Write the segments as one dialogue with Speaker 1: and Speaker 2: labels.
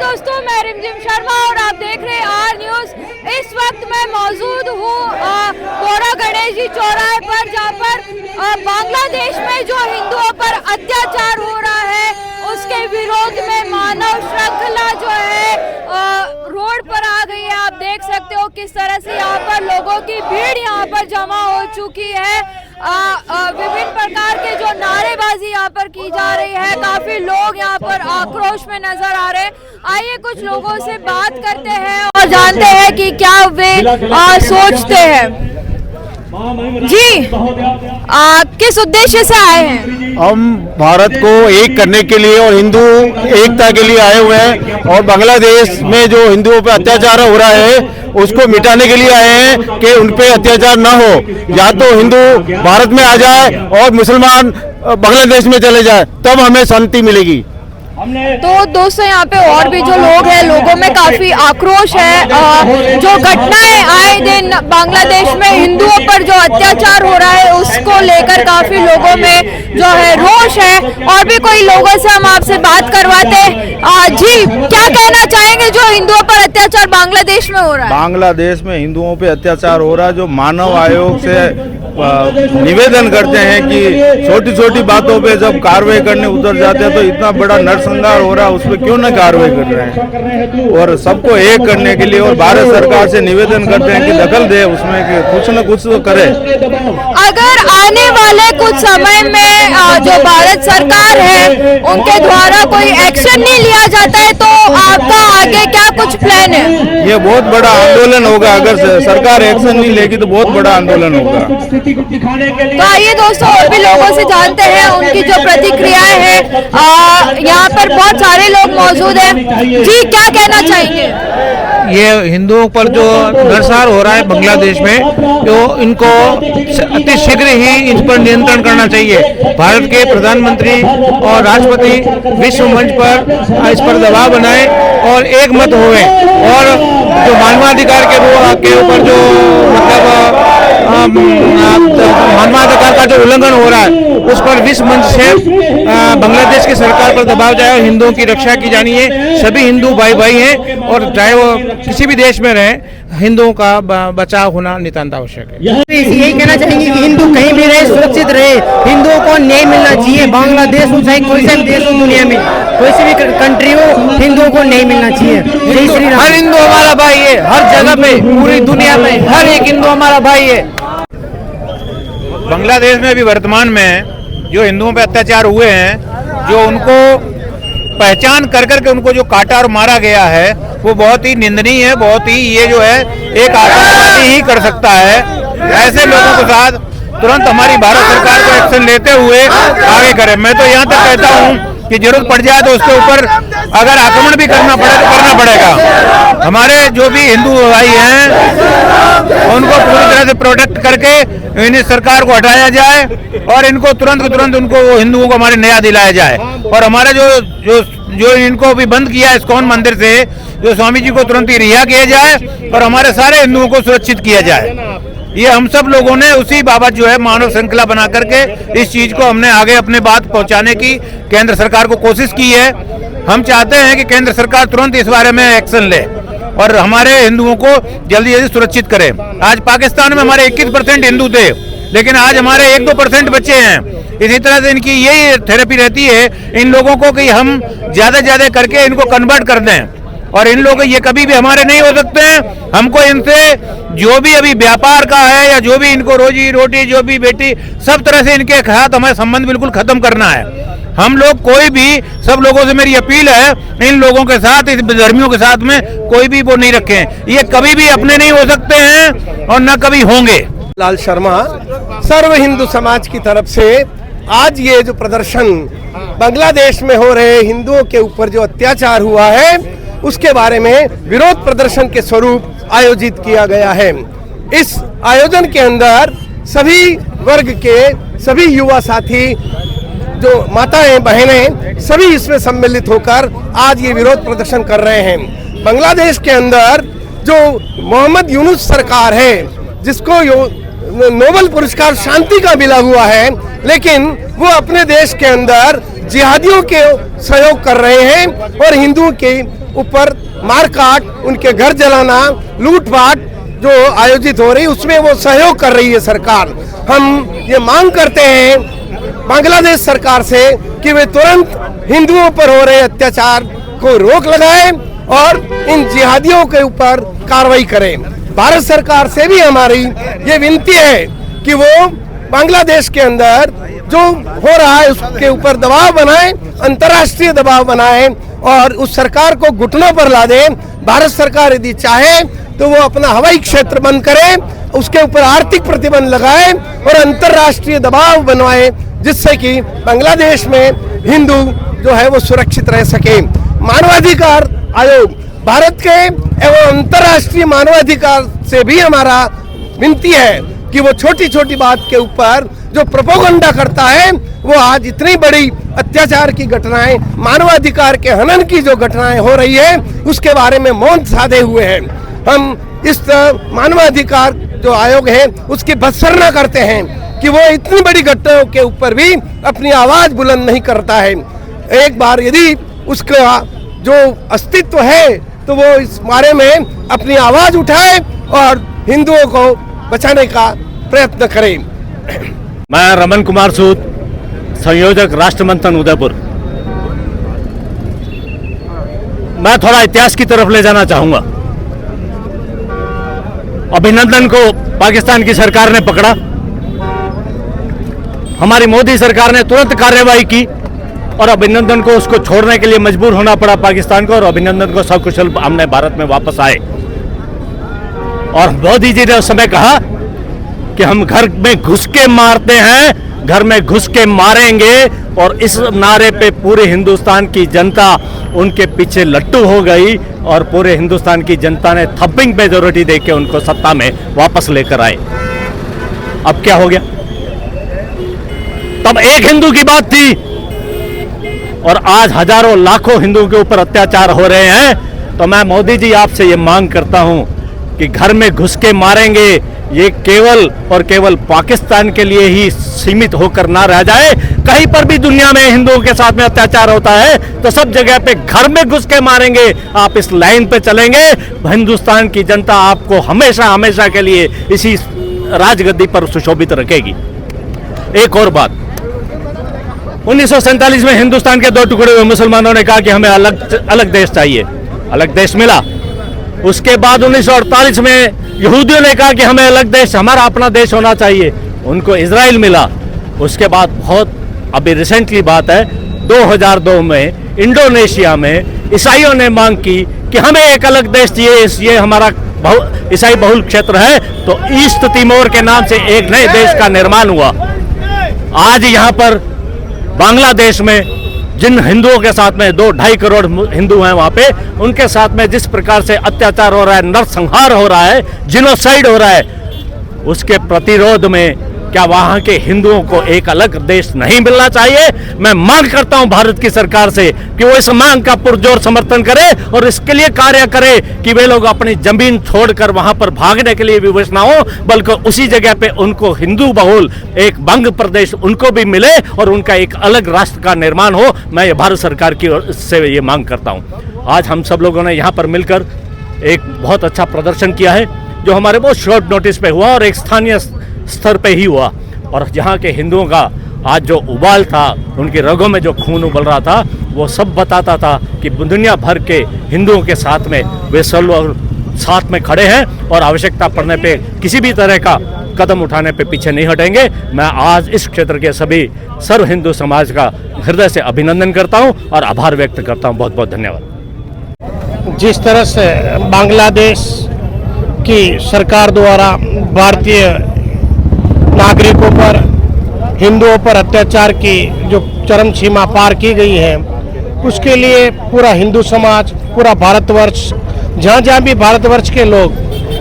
Speaker 1: दोस्तों, मैं रिमझिम शर्मा और आप देख रहे हैं आर न्यूज। इस वक्त मैं मौजूद हूँ कोड़ा गणेश जी चौराहे पर, जहाँ पर बांग्लादेश में जो हिंदुओं पर अत्याचार हो रहा है उसके विरोध में मानव श्रृंखला जो है रोड पर आ गई है। आप देख सकते हो किस तरह से यहाँ पर लोगों की भीड़ यहाँ पर जमा हो चुकी है। विभिन्न प्रकार के जो नारेबाजी यहाँ पर की जा रही है, काफी लोग यहाँ पर आक्रोश में नजर आ रहे हैं। आइए कुछ लोगों से बात करते हैं और जानते हैं कि क्या वे सोचते हैं। जी, किस उद्देश्य से आए हैं?
Speaker 2: हम भारत को एक करने के लिए और हिंदू एकता के लिए आए हुए हैं और बांग्लादेश में जो हिंदुओं पर अत्याचार हो रहा है उसको मिटाने के लिए आए हैं कि उन पे अत्याचार ना हो। या तो हिंदू भारत में आ जाए और मुसलमान बांग्लादेश में चले जाए, तब हमें शांति मिलेगी।
Speaker 1: तो दोस्तों, यहाँ पे और भी जो लोग हैं, लोगों में काफी आक्रोश है। जो घटनाएं आए दिन बांग्लादेश में हिंदुओं पर जो अत्याचार हो रहा है उसको लेकर काफी लोगों में जो है रोष है। और भी कोई लोगों से हम आपसे बात करवाते हैं। जी, क्या कहना चाहेंगे जो हिंदुओं पर अत्याचार बांग्लादेश में हो रहा है?
Speaker 2: बांग्लादेश में हिंदुओं पे अत्याचार हो रहा है। जो मानव आयोग से निवेदन करते हैं कि छोटी छोटी बातों पे जब कार्रवाई करने उतर जाते हैं तो इतना बड़ा नरसंहार हो रहा है, उस पर क्यों न कार्रवाई कर रहे हैं। और सबको एक करने के लिए और भारत सरकार से निवेदन करते हैं कि दखल दे उसमें, कि कुछ न कुछ तो करे।
Speaker 1: अगर आने वाले कुछ समय में जो भारत सरकार है उनके द्वारा कोई एक्शन नहीं लिया जाता है तो आपका आगे क्या कुछ प्लान है?
Speaker 2: ये बहुत बड़ा आंदोलन होगा। अगर सरकार एक्शन नहीं लेगी तो बहुत बड़ा आंदोलन होगा।
Speaker 1: तो आइए दोस्तों, और भी लोगों से जानते हैं उनकी जो प्रतिक्रियाएं हैं। यहाँ पर बहुत सारे लोग मौजूद हैं। जी, क्या कहना चाहेंगे?
Speaker 3: ये हिंदुओं पर जो नरसंहार हो रहा है बांग्लादेश में, तो इनको अति शीघ्र ही इस पर नियंत्रण करना चाहिए। भारत के प्रधानमंत्री और राष्ट्रपति विश्व मंच पर इस पर दबाव बनाए और एक मत हुए, और जो मानवाधिकार के ऊपर जो मतलब मानवाधिकार का जो उल्लंघन हो रहा है उस पर विश्व मंच से बांग्लादेश की सरकार पर दबाव जाए और हिंदुओं की रक्षा की जानी है। सभी हिंदू भाई भाई हैं और चाहे वो किसी भी देश में रहे, हिंदुओं का बचाव होना नितांत आवश्यक है।
Speaker 4: यही कहना चाहेंगे कि हिंदू कहीं भी रहे, सुरक्षित रहे। हिंदुओं को न्याय मिलना चाहिए। बांग्लादेश हो चाहे कोई सा भी देश हो दुनिया में, कोई सी भी कंट्री हो, हिंदुओं को न्याय मिलना चाहिए। जय श्री राम।
Speaker 3: हर हिंदू हमारा भाई है, हर जगह पे, पूरी दुनिया में हर एक हिंदू हमारा भाई है। बांग्लादेश में भी वर्तमान में जो हिंदुओं पे अत्याचार हुए हैं, जो उनको पहचान कर करके उनको जो काटा और मारा गया है, वो बहुत ही निंदनीय है। बहुत ही ये जो है एक आतंकवादी ही कर सकता है। ऐसे लोगों के साथ तुरंत हमारी भारत सरकार को एक्शन लेते हुए आगे करे। मैं तो यहाँ तक कहता हूँ कि जरूरत पड़ जाए तो उसके ऊपर अगर आक्रमण भी करना पड़े तो करना पड़ेगा। हमारे जो भी हिंदू भाई हैं उनको पूरी तरह से प्रोटेक्ट करके इन्हें सरकार को हटाया जाए और इनको तुरंत उनको हिंदुओं को हमारे न्याय दिलाया जाए। और हमारे जो इनको भी बंद किया है इस्कॉन मंदिर से, जो स्वामी जी को तुरंत ही रिहा किया जाए और हमारे सारे हिंदुओं को सुरक्षित किया जाए। ये हम सब लोगों ने उसी बाबत जो है मानव श्रृंखला बना करके इस चीज को हमने आगे अपने बात पहुंचाने की केंद्र सरकार को कोशिश की है। हम चाहते हैं कि केंद्र सरकार तुरंत इस बारे में एक्शन ले और हमारे हिंदुओं को जल्दी सुरक्षित करे। आज पाकिस्तान में हमारे 21% हिंदू थे, लेकिन आज हमारे 1-2% बच्चे हैं। इसी तरह से इनकी यही थेरेपी रहती है इन लोगों को कि हम ज्यादा करके इनको कन्वर्ट कर दें, और इन लोग ये कभी भी हमारे नहीं हो सकते हैं। हमको इनसे जो भी अभी व्यापार का है या जो भी इनको रोजी रोटी, जो भी बेटी, सब तरह से इनके साथ हमें संबंध बिल्कुल खत्म करना है। हम लोग कोई भी, सब लोगों से मेरी अपील है, इन लोगों के साथ, इस धर्मियों के साथ में कोई भी वो नहीं रखें। ये कभी भी अपने नहीं हो सकते हैं और न कभी होंगे।
Speaker 5: लाल शर्मा, सर्व हिंदू समाज की तरफ से आज ये जो प्रदर्शन बांग्लादेश में हो रहे हिंदुओं के ऊपर जो अत्याचार हुआ है उसके बारे में विरोध प्रदर्शन के स्वरूप आयोजित किया गया है। इस आयोजन के अंदर सभी वर्ग के सभी युवा साथी, जो माताएं बहनें, सभी इसमें सम्मिलित होकर आज ये विरोध प्रदर्शन कर रहे हैं। बांग्लादेश के अंदर जो मोहम्मद यूनुस सरकार है, जिसको नोबेल पुरस्कार शांति का मिला हुआ है, लेकिन वो अपने देश के अंदर जिहादियों के सहयोग कर रहे हैं और हिंदुओं की ऊपर मारकाट, उनके घर जलाना, लूटपाट जो आयोजित हो रही उसमें वो सहयोग कर रही है सरकार। हम ये मांग करते हैं बांग्लादेश सरकार से कि वे तुरंत हिंदुओं पर हो रहे अत्याचार को रोक लगाए और इन जिहादियों के ऊपर कार्रवाई करें। भारत सरकार से भी हमारी ये विनती है कि वो बांग्लादेश के अंदर जो हो रहा है उसके ऊपर दबाव बनाए, अंतर्राष्ट्रीय दबाव बनाए और उस सरकार को घुटनों पर ला दे। भारत सरकार यदि चाहे तो वो अपना हवाई क्षेत्र बंद करे, उसके ऊपर आर्थिक प्रतिबंध लगाए और अंतर्राष्ट्रीय दबाव बनवाए, जिससे कि बांग्लादेश में हिंदू जो है वो सुरक्षित रह सके। मानवाधिकार आयोग, भारत के एवं अंतर्राष्ट्रीय मानवाधिकार से भी हमारा विनती है कि वो छोटी छोटी बात के ऊपर जो प्रोपोगंडा करता है, वो आज इतनी बड़ी अत्याचार की घटनाएं, मानवाधिकार के हनन की जो घटनाएं हो रही है उसके बारे में मौन साधे हुए हैं। हम इस मानवाधिकार जो आयोग है उसकी भत्सना करते हैं कि वो इतनी बड़ी घटनाओं के ऊपर भी अपनी आवाज बुलंद नहीं करता है। एक बार यदि उसका जो अस्तित्व है तो वो इस बारे में अपनी आवाज उठाए और हिंदुओं को बचाने का प्रयत्न करें।
Speaker 6: मैं रमन कुमार सूद, संयोजक राष्ट्रमंथन उदयपुर। मैं थोड़ा इतिहास की तरफ ले जाना चाहूंगा। अभिनंदन को पाकिस्तान की सरकार ने पकड़ा, हमारी मोदी सरकार ने तुरंत कार्रवाई की और अभिनंदन को उसको छोड़ने के लिए मजबूर होना पड़ा पाकिस्तान को, और अभिनंदन को सकुशल हमने भारत में वापस आए। और मोदी जी ने उस समय कहा कि हम घर में घुस के मारते हैं, घर में घुस के मारेंगे, और इस नारे पे पूरे हिंदुस्तान की जनता उनके पीछे लट्टू हो गई और पूरे हिंदुस्तान की जनता ने थपिंग मेजॉरिटी देके उनको सत्ता में वापस लेकर आए। अब क्या हो गया? तब एक हिंदू की बात थी और आज हजारों लाखों हिंदुओं के ऊपर अत्याचार हो रहे हैं। तो मैं मोदी जी आपसे ये मांग करता हूं कि घर में घुस के मारेंगे ये केवल और केवल पाकिस्तान के लिए ही सीमित होकर ना रह जाए। कहीं पर भी दुनिया में हिंदुओं के साथ में अत्याचार होता है तो सब जगह पे घर में घुस के मारेंगे। आप इस लाइन पे चलेंगे, हिंदुस्तान की जनता आपको हमेशा हमेशा के लिए इसी राजगद्दी पर सुशोभित रखेगी। एक और बात, 1947 में हिंदुस्तान के 2 टुकड़े हुए मुसलमानों ने कहा कि हमें अलग देश चाहिए, अलग देश मिला। उसके बाद 1948 में यहूदियों ने कहा कि हमें अलग देश, हमारा अपना देश होना चाहिए, उनको इजराइल मिला। उसके बाद बहुत अभी रिसेंटली बात है, 2002 में इंडोनेशिया में ईसाइयों ने मांग की कि हमें एक अलग देश चाहिए, ये हमारा ईसाई बहुल क्षेत्र है। तो ईस्ट तिमोर के नाम से एक नए देश का निर्माण हुआ। आज यहाँ पर बांग्लादेश में जिन हिंदुओं के साथ में 2-2.5 करोड़ हिंदू हैं, वहां पे उनके साथ में जिस प्रकार से अत्याचार हो रहा है, नरसंहार हो रहा है, जिनोसाइड हो रहा है, उसके प्रतिरोध में क्या वहां के हिंदुओं को एक अलग देश नहीं मिलना चाहिए? मैं मांग करता हूं भारत की सरकार से कि वो इस मांग का पुरजोर समर्थन करे और इसके लिए कार्य करे कि वे लोग अपनी जमीन छोड़कर वहां पर भागने के लिए विवश ना हो, बल्कि उसी जगह पे उनको हिंदू बहुल एक बंग प्रदेश उनको भी मिले और उनका एक अलग राष्ट्र का निर्माण हो। मैं भारत सरकार की ओर से ये मांग करता हूं। आज हम सब लोगों ने यहाँ पर मिलकर एक बहुत अच्छा प्रदर्शन किया है, जो हमारे बहुत शॉर्ट नोटिस पे हुआ और एक स्थानीय स्तर पे ही हुआ। और यहाँ के हिंदुओं का आज जो उबाल था, उनकी रगों में जो खून उबल रहा था, वो सब बताता था कि दुनिया भर के हिंदुओं के साथ में वे सब साथ में खड़े हैं और आवश्यकता पड़ने पे किसी भी तरह का कदम उठाने पे पीछे नहीं हटेंगे। मैं आज इस क्षेत्र के सभी सर्व हिंदू समाज का हृदय से अभिनंदन करता हूँ और आभार व्यक्त करता हूँ। बहुत बहुत धन्यवाद।
Speaker 7: जिस तरह से बांग्लादेश की सरकार द्वारा भारतीय नागरिकों पर, हिंदुओं पर अत्याचार की जो चरम सीमा पार की गई है, उसके लिए पूरा हिंदू समाज, पूरा भारतवर्ष, जहाँ जहाँ भी भारतवर्ष के लोग,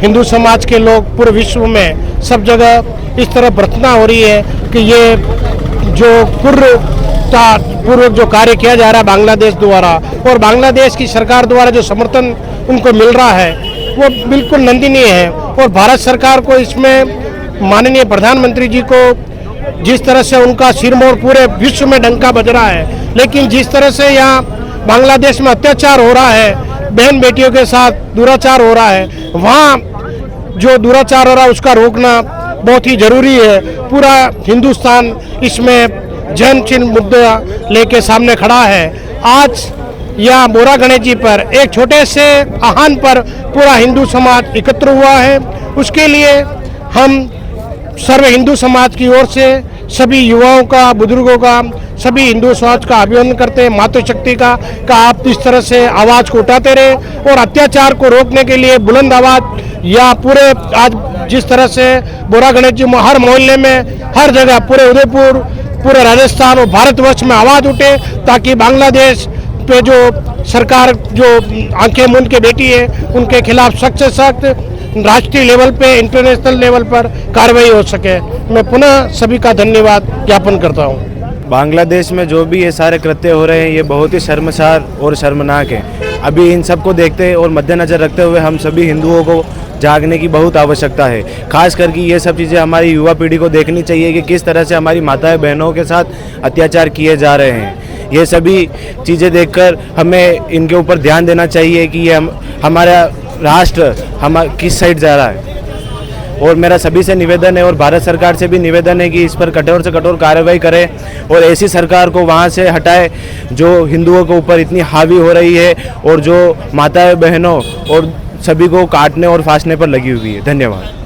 Speaker 7: हिंदू समाज के लोग पूरे विश्व में सब जगह इस तरह प्रार्थना हो रही है कि ये जो पूर्व जो कार्य किया जा रहा है बांग्लादेश द्वारा और बांग्लादेश की सरकार द्वारा जो समर्थन उनको मिल रहा है, वो बिल्कुल निंदनीय है। और भारत सरकार को इसमें माननीय प्रधानमंत्री जी को जिस तरह से उनका सिरमौर पूरे विश्व में डंका बज रहा है, लेकिन जिस तरह से यहाँ बांग्लादेश में अत्याचार हो रहा है, बहन बेटियों के साथ दुराचार हो रहा है, वहाँ जो दुराचार हो रहा है उसका रोकना बहुत ही जरूरी है। पूरा हिंदुस्तान इसमें जन चिन्ह मुद्दा लेके सामने खड़ा है। आज या बोरा गणेश जी पर एक छोटे से आह्वान पर पूरा हिंदू समाज एकत्र हुआ है। उसके लिए हम सर्व हिंदू समाज की ओर से सभी युवाओं का, बुजुर्गों का, सभी हिंदू समाज का अभिनंदन करते हैं। मातृशक्ति का आप इस तरह से आवाज़ को उठाते रहे और अत्याचार को रोकने के लिए बुलंद आवाज़ या पूरे आज जिस तरह से बोरा गणेश जी हर मोहल्ले में, हर जगह, पूरे उदयपुर, पूरे राजस्थान और भारतवर्ष में आवाज़ उठे, ताकि बांग्लादेश पे जो सरकार जो आंखें मूंद के बैठी है उनके खिलाफ सख्त से सख्त राष्ट्रीय लेवल पे, इंटरनेशनल लेवल पर कार्रवाई हो सके। मैं पुनः सभी का धन्यवाद ज्ञापन करता हूँ।
Speaker 8: बांग्लादेश में जो भी ये सारे कृत्य हो रहे हैं ये बहुत ही शर्मसार और शर्मनाक है। अभी इन सबको देखते और मद्देनजर रखते हुए हम सभी हिंदुओं को जागने की बहुत आवश्यकता है। खास करके ये सब चीज़ें हमारी युवा पीढ़ी को देखनी चाहिए कि किस तरह से हमारी माताएं बहनों के साथ अत्याचार किए जा रहे हैं। ये सभी चीज़ें देखकर हमें इनके ऊपर ध्यान देना चाहिए कि ये हमारा राष्ट्र किस साइड जा रहा है। और मेरा सभी से निवेदन है और भारत सरकार से भी निवेदन है कि इस पर कठोर से कठोर कार्रवाई करे और ऐसी सरकार को वहाँ से हटाए जो हिंदुओं के ऊपर इतनी हावी हो रही है और जो माताएं बहनों और सभी को काटने और फांसने पर लगी हुई है। धन्यवाद।